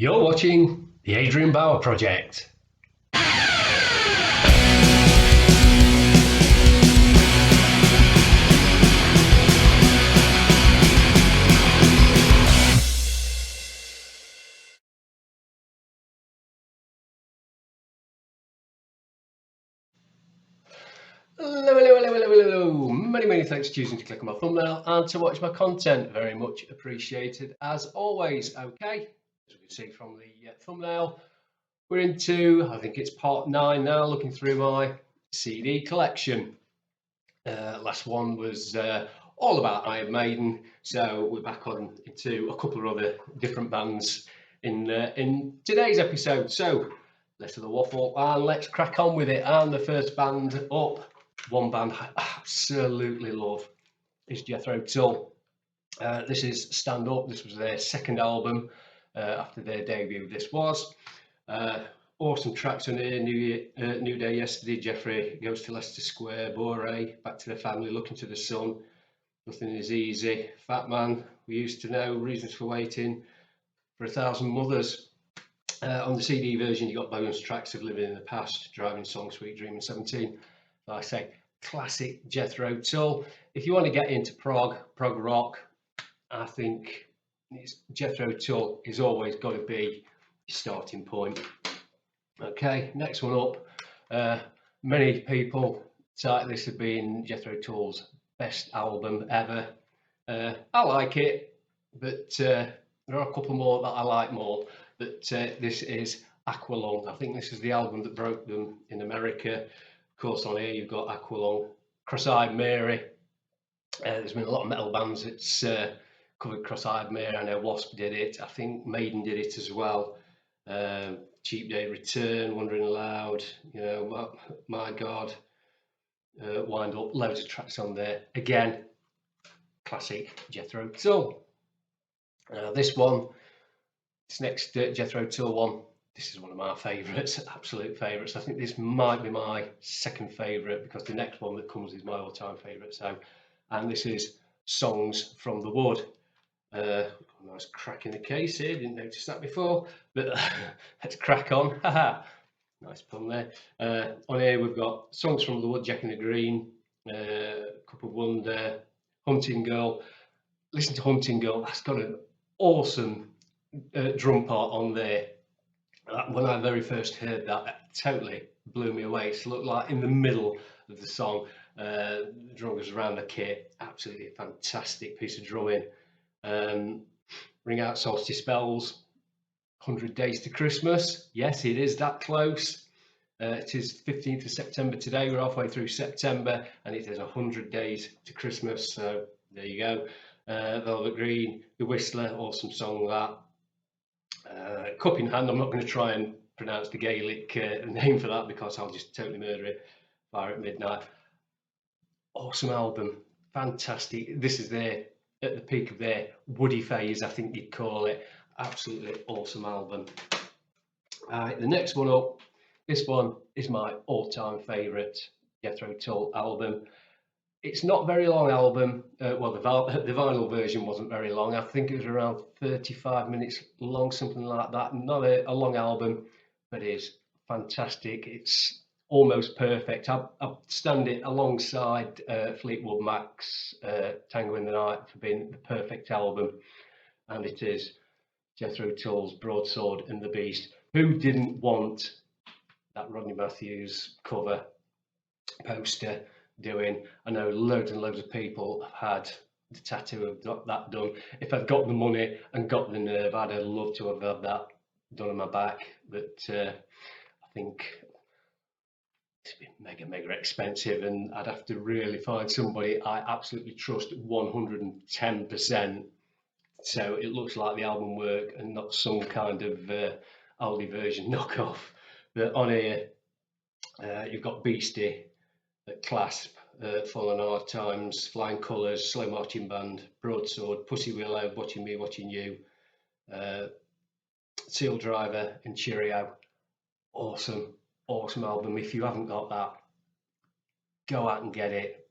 You're watching the Adrian Bauer Project. Hello. Many thanks for choosing to click on my thumbnail and to watch my content. Very much appreciated as always. Okay, as we can see from the thumbnail, we're into, I think it's part 9 now, looking through my CD collection. Last one was all about Iron Maiden, so we're back on into a couple of other different bands in today's episode. So less of the waffle and let's crack on with it. And the first band up, one band I absolutely love, is Jethro Tull. This is Stand Up. This was their second album after their debut. This was awesome tracks on here. New Day, Yesterday, Jeffrey Goes to Leicester Square, Bore, Back to the Family, Looking to the Sun, Nothing is Easy, Fat Man, We Used to Know, Reasons for Waiting, For a Thousand Mothers. On the CD version, you got bonus tracks of Living in the Past, Driving Song, Sweet Dream, and 17. Like I say, classic Jethro Tull. If you want to get into prog rock, I think Jethro Tull is always got to be your starting point. Okay, next one up. Many people cite this as being Jethro Tull's best album ever. I like it, but there are a couple more that I like more. But this is Aqualung. I think this is the album that broke them in America. Of course, on here you've got Aqualung, Cross-Eyed Mary. There's been a lot of metal bands that's covered Cross-Eyed Mary. I know Wasp did it. I think Maiden did it as well. Cheap Day Return, Wandering Aloud, you know, my God, Wind Up, loads of tracks on there. Again, classic Jethro Tull. This next Jethro Tull one, this is one of my favourites, absolute favourites. I think this might be my second favourite because the next one that comes is my all-time favourite. And this is Songs from the Wood. Nice crack in the case here, didn't notice that before, but let's crack on. Nice pun there. On here we've got Songs from the Wood, Jack and the Green, Cup of Wonder, Hunting Girl. Listen to Hunting Girl, that's got an awesome drum part on there. When I very first heard that, it totally blew me away. It looked like in the middle of the song, the drum goes around the kit. Absolutely fantastic piece of drumming. Ring Out Solstice Bells, 100 Days to Christmas. Yes, it is that close. It is 15th of September today. We're halfway through September and it is 100 days to Christmas. So there you go. Velvet Green, The Whistler, awesome song that. Cup in Hand, I'm not going to try and pronounce the Gaelic name for that because I'll just totally murder it. Fire at Midnight. Awesome album, fantastic. This is their at the peak of their woody phase, I think you'd call it. Absolutely awesome album. The next one up, this one is my all-time favourite Jethro Tull album. It's not a very long album. Well, the vinyl version wasn't very long. I think it was around 35 minutes long, something like that. Not a long album, but it is fantastic. It's almost perfect. I stand it alongside Fleetwood Mac's Tango in the Night for being the perfect album, and it is Jethro Tull's Broadsword and the Beast. Who didn't want that Rodney Matthews cover poster doing? I know loads and loads of people have had the tattoo of that done. If I'd got the money and got the nerve, I'd have loved to have had that done on my back, but I think it's been mega expensive, and I'd have to really find somebody I absolutely trust 110%. So it looks like the album work and not some kind of Aldi version knockoff. But on here, you've got Beastie, Clasp, Fallen Hard Times, Flying Colours, Slow Marching Band, Broadsword, Pussy Willow, Watching Me, Watching You, Seal Driver, and Cheerio. Awesome album. If you haven't got that, go out and get it.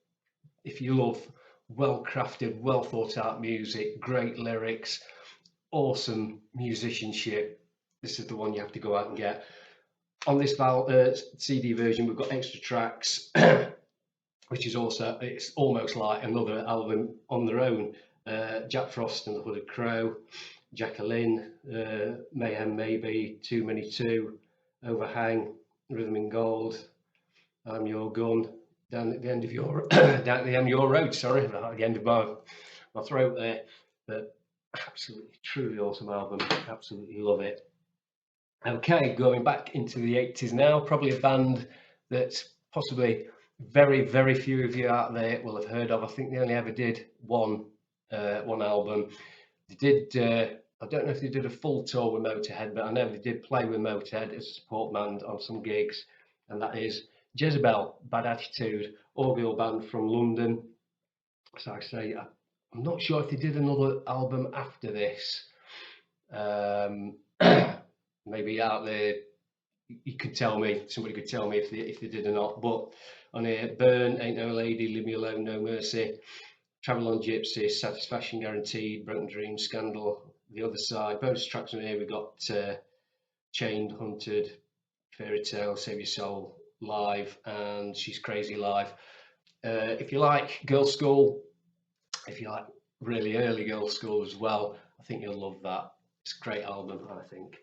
If you love well crafted, well thought out music, great lyrics, awesome musicianship, this is the one you have to go out and get. On this CD version, we've got extra tracks, which is also, it's almost like another album on their own. Jack Frost and the Hooded Crow, Jacqueline, Mayhem Maybe, Too Many Two, Overhang, Rhythm in Gold, I'm Your Gun, Down at the End of Your Down at the End of Your Road. Sorry, at the end of my throat there. But absolutely, truly awesome album. Absolutely love it. Okay, going back into the 80s now, probably a band that possibly very, very few of you out there will have heard of. I think they only ever did one album. They did, I don't know if they did a full tour with Motorhead, but I know they did play with Motorhead as a support band on some gigs, and that is Jezebel, Bad Attitude, all-girl band from London. So I say, I'm not sure if they did another album after this. Maybe out there you could tell me, somebody could tell me if they did or not. But on here, Burn, Ain't No Lady, Leave Me Alone, No Mercy, Travel on Gypsy, Satisfaction Guaranteed, Broken Dreams, Scandal, The Other Side. Bonus tracks on here, we got Chained, Hunted, Fairy Tale, Save Your Soul, Live, and She's Crazy Live. If you like Girl School, if you like really early Girl School as well, I think you'll love that. It's a great album, I think.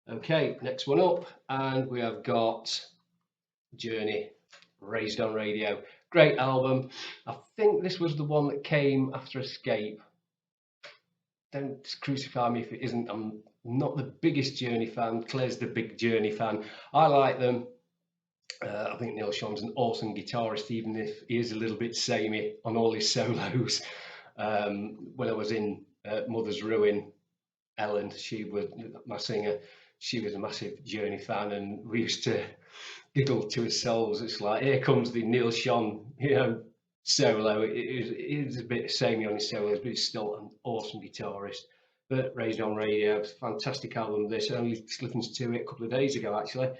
Okay, next one up, and we have got Journey, Raised on Radio. Great album. I think this was the one that came after Escape. Don't crucify me if it isn't. I'm not the biggest Journey fan. Claire's the big Journey fan. I like them. I think Neil Sean's an awesome guitarist, even if he is a little bit samey on all his solos. When I was in Mother's Ruin, Ellen, she was my singer. She was a massive Journey fan, and we used to giggle to ourselves. It's like, here comes the Neil Sean, solo. It is a bit samey on his solos, but he's still an awesome guitarist. But Raised on Radio, fantastic album. This I only listened to it a couple of days ago, actually.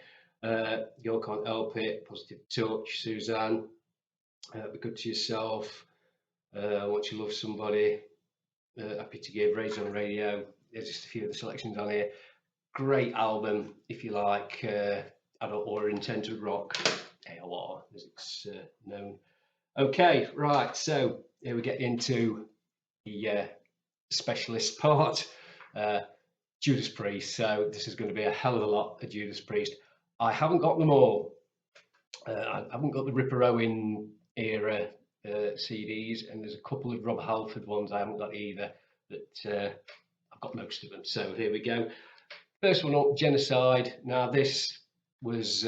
You Can't Help It, Positive Touch, Suzanne, Be Good to Yourself, Want You Love Somebody, Happy to Give, Raised on Radio. There's just a few of the selections on here. Great album if you like adult oriented rock, AOR as it's known. Okay, right, so here we get into the specialist part. Judas Priest. So this is going to be a hell of a lot of Judas Priest. I haven't got them all. I haven't got the Ripper Owen era CDs, and there's a couple of Rob Halford ones I haven't got either, but I've got most of them. So here we go. First one up, Genocide. Now this was,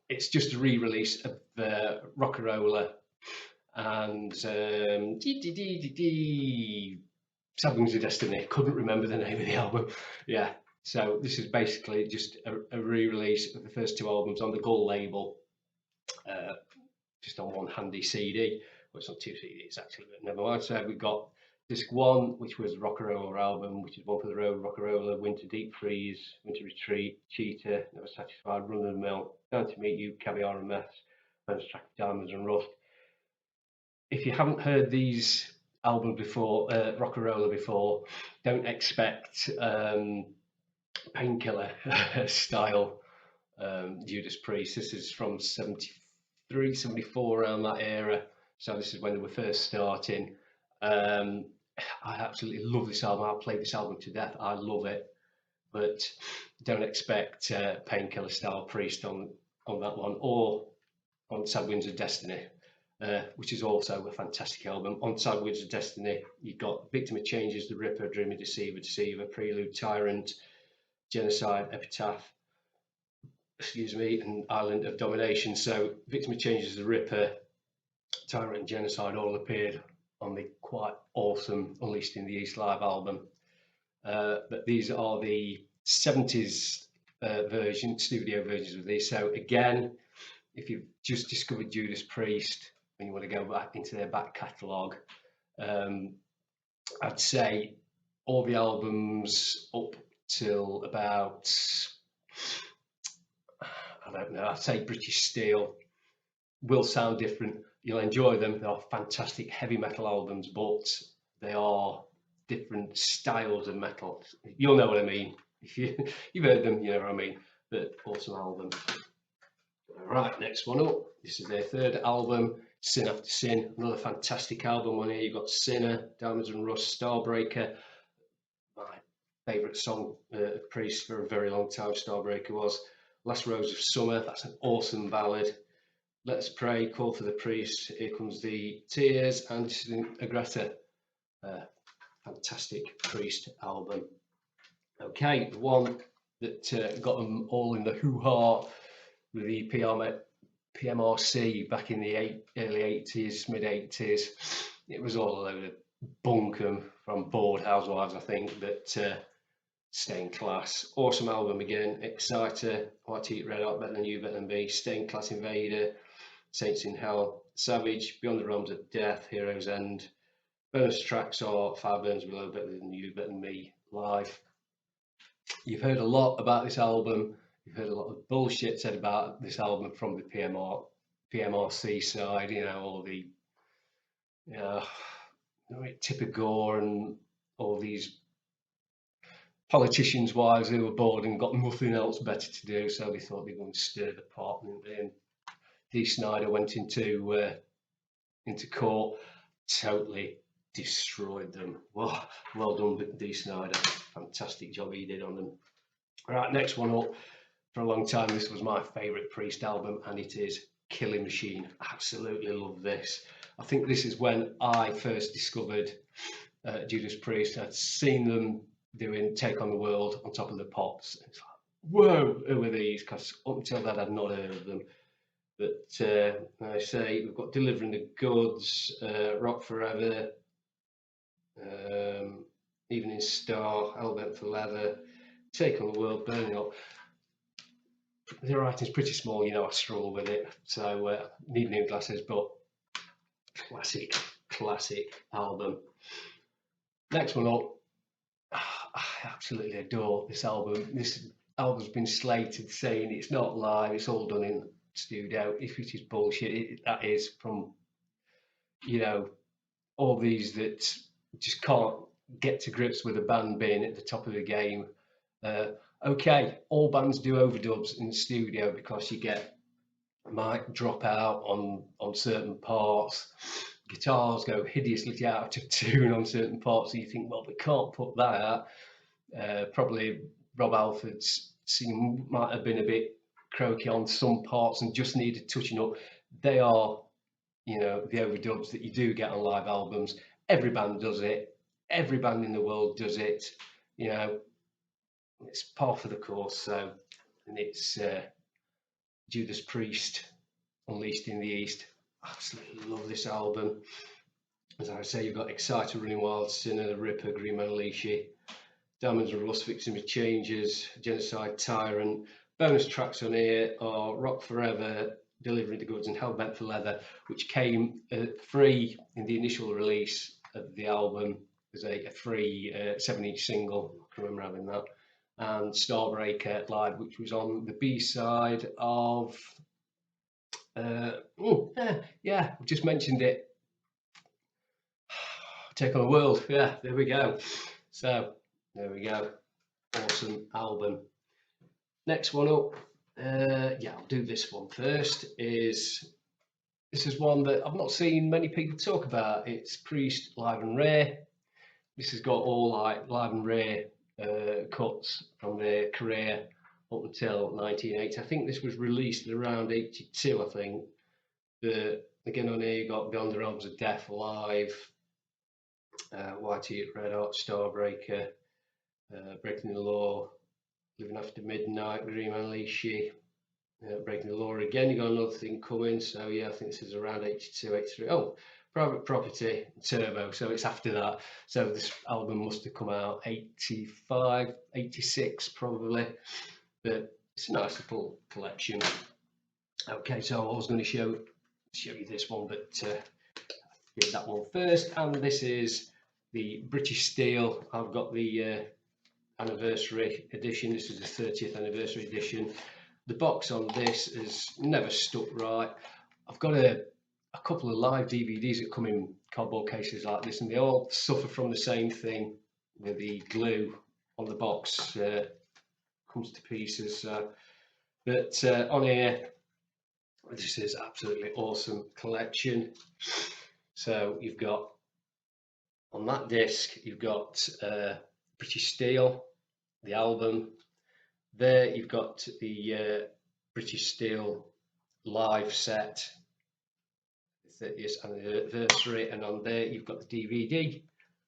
it's just a re-release of Rockarola and Sad Wings of Destiny. Couldn't remember the name of the album. Yeah, so this is basically just a re-release of the first two albums on the Gull label, just on one handy CD. Well, it's on two CDs actually, but never mind. So we've got Disc 1, which was Rockarola album, which is One for the Road, Rockarola, Winter Deep Freeze, Winter Retreat, Cheetah, Never Satisfied, Run of the Mill, Down to Meet You, Caviar and Mess, Bonus track Diamonds and Rust. If you haven't heard these albums before, Rockarola before, don't expect Painkiller style Judas Priest. This is from 73, 74, around that era. So this is when they were first starting. I absolutely love this album. I played this album to death. I love it, but don't expect Painkiller style Priest on that one, or on Sad Winds of Destiny, which is also a fantastic album. On Sad Winds of Destiny, you've got Victim of Changes, The Ripper, Dreamer, Deceiver, Deceiver, Prelude, Tyrant, Genocide, Epitaph, and Island of Domination. So Victim of Changes, The Ripper, Tyrant and Genocide all appeared on the quite awesome Unleashed in the East live album. But these are the 70s studio versions of these. So again, if you've just discovered Judas Priest and you want to go back into their back catalogue, I'd say all the albums up till about, I don't know, I'd say British Steel will sound different. You'll enjoy them. They are fantastic heavy metal albums, but they are different styles of metal. You'll know what I mean. If you've heard them, you know what I mean. But awesome album. Right, next one up. This is their third album, Sin After Sin. Another fantastic album on here. You've got Sinner, Diamonds and Rust, Starbreaker. My favourite song of Priest for a very long time, Starbreaker was. Last Rose of Summer, that's an awesome ballad. Let's Pray, Call for the Priest, Here Comes the Tears, and Aggressor. Fantastic Priest album. Okay, the one that got them all in the hoo-ha with the PMRC back in the early 80s, mid 80s. It was all a load of bunkum from Bored Housewives, I think, but Staying Class. Awesome album again. Exciter, White Heat, Red Hot, Better Than You, Better Than Me, Staying Class, Invader, Saints in Hell, Savage, Beyond the Realms of Death, Heroes End. Bonus tracks are Fire Burns Below, Better Than You, Better Than Me, Live. You've heard a lot about this album. You've heard a lot of bullshit said about this album from the PMRC side, you know, all the Tipper Gore and all these politicians' wives who were bored and got nothing else better to do, so they thought they'd go and stir the pot. And Dee Snider went into court, totally destroyed them. Well done, Dee Snider. Fantastic job he did on them. All right, next one up. For a long time, this was my favourite Priest album, and it is Killing Machine. Absolutely love this. I think this is when I first discovered Judas Priest. I'd seen them doing Take on the World on Top of the Pops. It's like, whoa, who are these? Because up until that, I'd not heard of them. But I say, we've got Delivering the Goods, Rock Forever, Evening Star, Hellbent for Leather, Take on the World, Burning Up. The writing's pretty small, you know, I struggle with it, so need new glasses, but classic album. Next one up, I absolutely adore this album. This album's been slated saying it's not live, it's all done in studio, which is bullshit. That is from, you know, all these that just can't get to grips with a band being at the top of the game. Okay, all bands do overdubs in the studio because you get mic drop out on certain parts, guitars go hideously out of tune on certain parts, so you think, well, we can't put that out. Probably Rob Halford's singing might have been a bit croaky on some parts and just needed touching up. They are, you know, the overdubs that you do get on live albums. Every band does it. Every band in the world does it. You know, it's par for the course. So, and it's Judas Priest, Unleashed in the East. Absolutely love this album. As I say, you've got Exciter, Running Wild, Sinner, The Ripper, Green Man Leashy, Diamonds and Rust, Victim of Changes, Genocide, Tyrant. Bonus tracks on here are Rock Forever, Delivering the Goods, and Hellbent for Leather, which came free in the initial release of the album as a free 7-inch single. I can remember having that. And Starbreaker Live, which was on the B-side of yeah, I've just mentioned it. Take on the World. Yeah, there we go. So there we go. Awesome album. Next one up. Yeah, I'll do this one first. This is one that I've not seen many people talk about. It's Priest Live and Rare. This has got all like Live and Rare cuts from their career up until 1980. I think this was released around 82, I think. Again on here you got Beyond the Realms of Death Live, White Heat, Red Hot, Starbreaker, Breaking the Law, Living After Midnight, Green Man Leashy, Breaking the Law again. You got another thing coming, so yeah, I think this is around 82, 83. Oh, Private Property, Turbo, so it's after that. So this album must have come out 85, 86 probably, but it's a nice little collection. Okay, so I was going to show you this one, but get that one first. And this is the British Steel. I've got the anniversary edition. This is the 30th anniversary edition. The box on this has never stuck right. I've got a couple of live DVDs that come in cardboard cases like this, and they all suffer from the same thing. with the glue on the box comes to pieces. But on here, this is absolutely awesome collection. So you've got on that disc, you've got British Steel, the album. There you've got the British Steel live set, the 30th anniversary, and on there you've got the DVD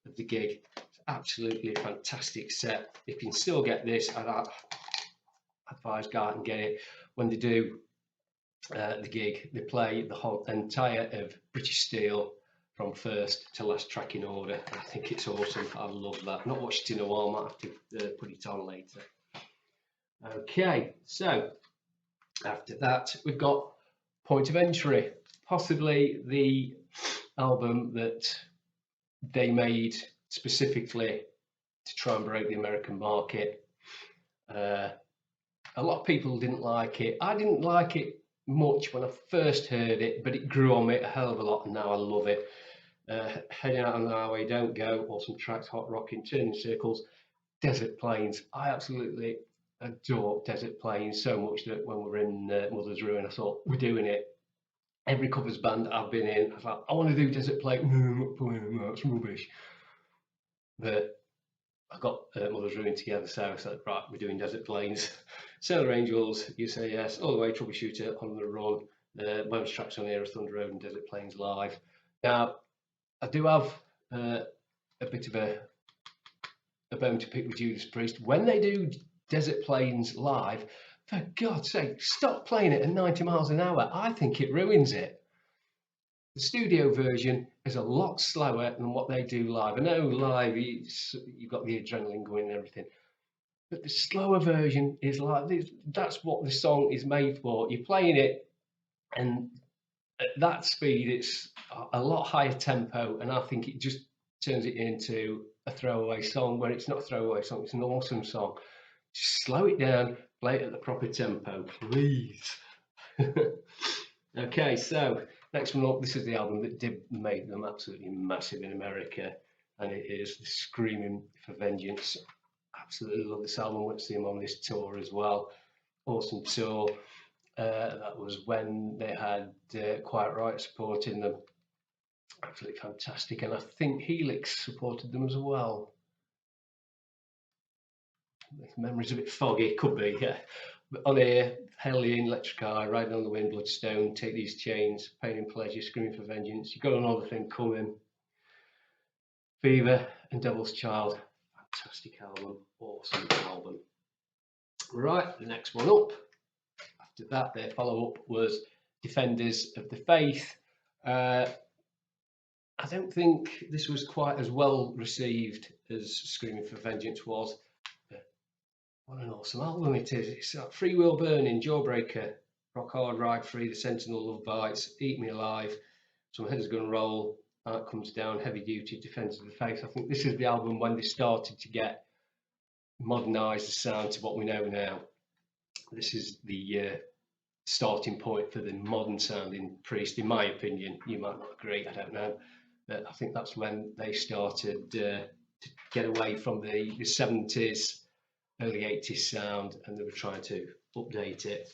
of the gig. It's absolutely fantastic set. You can still get this. I'd advise go out and get it. When they do the gig, they play the whole entire of British Steel from first to last track in order. I think it's awesome. I love that. Not watched it in a while. Might have to put it on later. Okay, so after that we've got Point of Entry, possibly the album that they made specifically to try and break the American market. A lot of people didn't like it. I didn't like it much when I first heard it, but it grew on me a hell of a lot, and now I love it. Heading Out on the Highway, Don't Go, awesome tracks, Hot Rockin', Turning Circles, Desert Plains. I absolutely adore Desert Plains so much that when we were in Mother's Ruin, I thought, we're doing it. Every covers band I've been in, I thought, I want to do Desert Plains. No, I'm not playing that, it's rubbish. But I got Mother's Ruin together, so I said, right, we're doing Desert Plains. Sailor Angels, You Say Yes, All the Way, Troubleshooter, On the Run. The bonus tracks on here are Thunder Road and Desert Plains Live. Now, I do have a bit of a bone to pick with Judas Priest. When they do Desert Plains live, for God's sake, stop playing it at 90 miles an hour. I think it ruins it. The studio version is a lot slower than what they do live. I know live you've got the adrenaline going and everything, but the slower version is like this. That's what the song is made for. You're playing it, and at that speed, it's a lot higher tempo, and I think it just turns it into a throwaway song. Where it's not a throwaway song, it's an awesome song. Just slow it down, play it at the proper tempo, please. Okay, so next one up, this is the album that did make them absolutely massive in America, and it is the Screaming for Vengeance. Absolutely love this album. Went to see them on this tour as well. Awesome tour. That was when they had Quiet Riot supporting them. Absolutely fantastic, and I think Helix supported them as well. This memory's a bit foggy, could be, yeah. But on here, Hellion, Electric Eye, Riding on the Wind, Bloodstone, Take These Chains, Pain and Pleasure, Screaming for Vengeance. You've got another thing coming. Fever and Devil's Child. Fantastic album, awesome album. Right, the next one up. After that, their follow-up was Defenders of the Faith. I don't think this was quite as well received as Screaming for Vengeance was. What an awesome album it is. It's got Free Will Burning, Jawbreaker, Rock Hard, Ride Free, The Sentinel, Love Bites, Eat Me Alive, Some Headers Gonna Roll, Art Comes Down, Heavy Duty, Defenders of the Faith. I think this is the album when they started to get modernised the sound to what we know now. This is the starting point for the modern sounding Priest, in my opinion. You might not agree, I don't know. But I think that's when they started to get away from the 70s, early 80s sound, and they were trying to update it.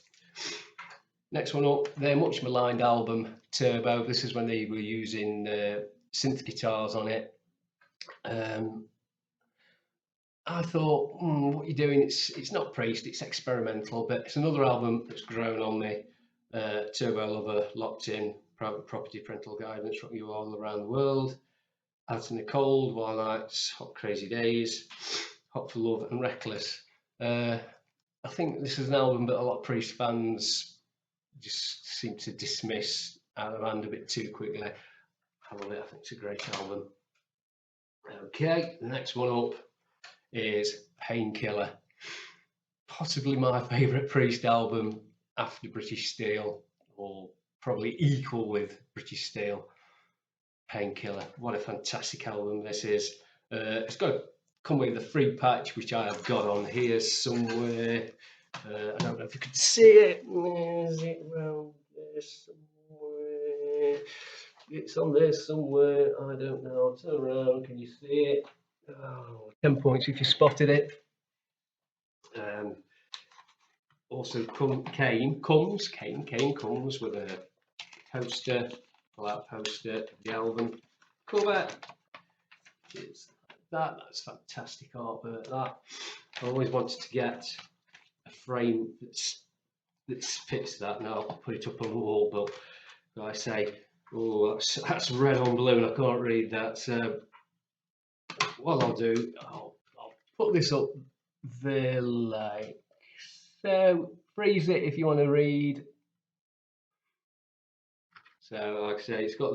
Next one up, their much maligned album, Turbo. This is when they were using synth guitars on it. I thought, what you're doing, it's not Priest, it's experimental, but it's another album that's grown on me. Turbo Lover, Locked In, Private Property, Parental Guidance, Rock You All Around the World, Out in the Cold, Wild Nights, Hot Crazy Days, Hot for Love, and Reckless. I think this is an album that a lot of Priest fans just seem to dismiss out of hand a bit too quickly. I love it, I think it's a great album. Okay, the next one up is Painkiller. Possibly my favourite Priest album after British Steel, or probably equal with British Steel. Painkiller, what a fantastic album this is. It's got to come with a free patch, which I have got on here somewhere. I don't know if you could see it. Is it around there somewhere? It's on there somewhere. I don't know. Turn around. Can you see it? 10 points if you spotted it. Also Kane comes with a poster, pull-out poster of the album cover. It's that's fantastic artwork. That I always wanted to get a frame that fits that. Now I'll put it up on the wall, but I say, oh, that's red on blue, and I can't read that. So what I'll do, I'll put this up there like so. Freeze it if you want to read. So like I say, it's got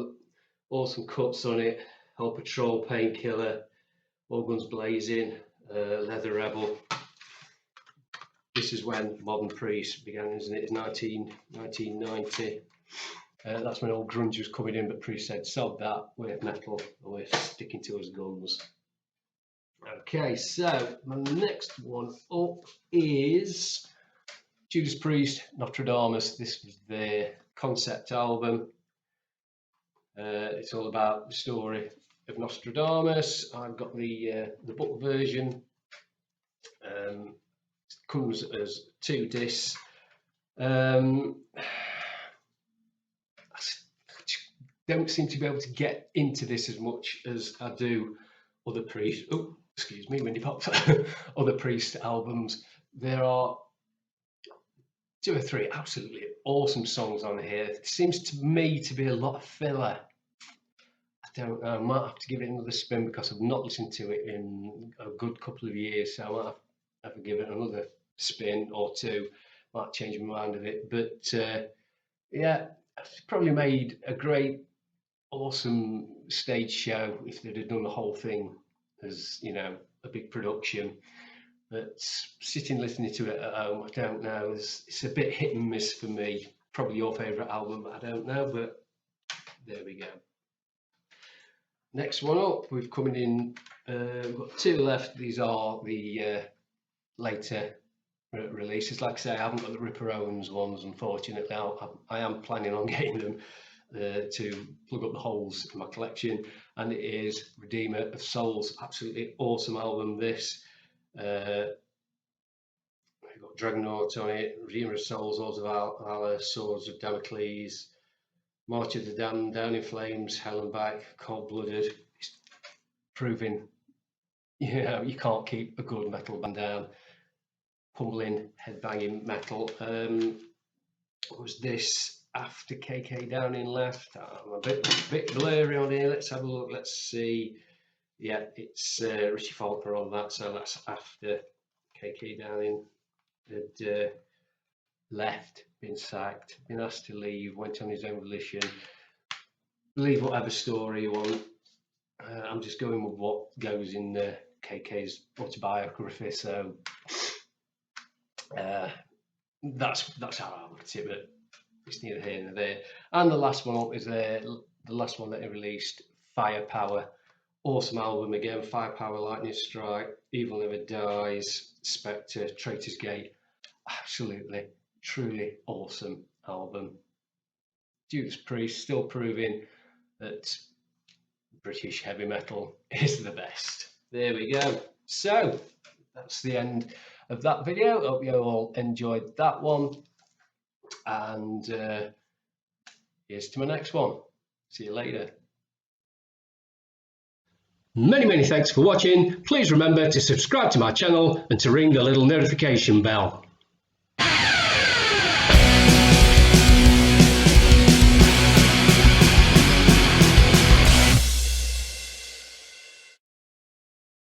awesome cuts on it. Hell Patrol, Painkiller, All Guns Blazing, Leather Rebel. This is when Modern Priest began, isn't it? It's 1990. That's when all grunge was coming in, but Priest said, sod that, we're metal, and we're sticking to his guns. Okay, so my next one up is Judas Priest, Nostradamus. This was their concept album. It's all about the story of Nostradamus. I've got the book version. It comes as 2 discs. I don't seem to be able to get into this as much as I do other Priest. Oh, excuse me, Windy Pops. Other Priest albums. There are 2 or 3 absolutely awesome songs on here. It seems to me to be a lot of filler. I don't know, I might have to give it another spin because I've not listened to it in a good couple of years, so I might have to give it another spin or 2. Might change my mind of it, but yeah, it's probably made a great, awesome stage show if they'd have done the whole thing as, you know, a big production. But sitting listening to it at home, I don't know, it's a bit hit and miss for me. Probably your favourite album, I don't know, but there we go. Next one up, we've coming in, we've got 2 left. These are the later releases. Like I say, I haven't got the Ripper Owens ones, unfortunately. I am planning on getting them to plug up the holes in my collection, and it is Redeemer of Souls. Absolutely awesome album, this. We've got Dragonaut on it, Redeemer of Souls, Lords of Valor, Swords of Damocles, March of the Damned, Down in Flames, Hell and Back, Cold Blooded. It's proving, you know, you can't keep a good metal band down. Pumbling, headbanging metal. Was this after KK Downing left? I'm a bit blurry on here. Let's have a look. Let's see. Yeah, it's Richie Faulkner on that, so that's after KK Downing had left, been sacked, been asked to leave, went on his own volition. Believe whatever story you want. I'm just going with what goes in KK's autobiography, so that's how I look at it, but it's neither here nor there. And the last one up is the last one that he released, Firepower. Awesome album again, Firepower, Lightning Strike, Evil Never Dies, Spectre, Traitor's Gate. Absolutely, truly awesome album. Judas Priest still proving that British heavy metal is the best. There we go. So that's the end of that video. Hope you all enjoyed that one, and here's to my next one. See you later. Many thanks for watching. Please remember to subscribe to my channel and to ring the little notification bell.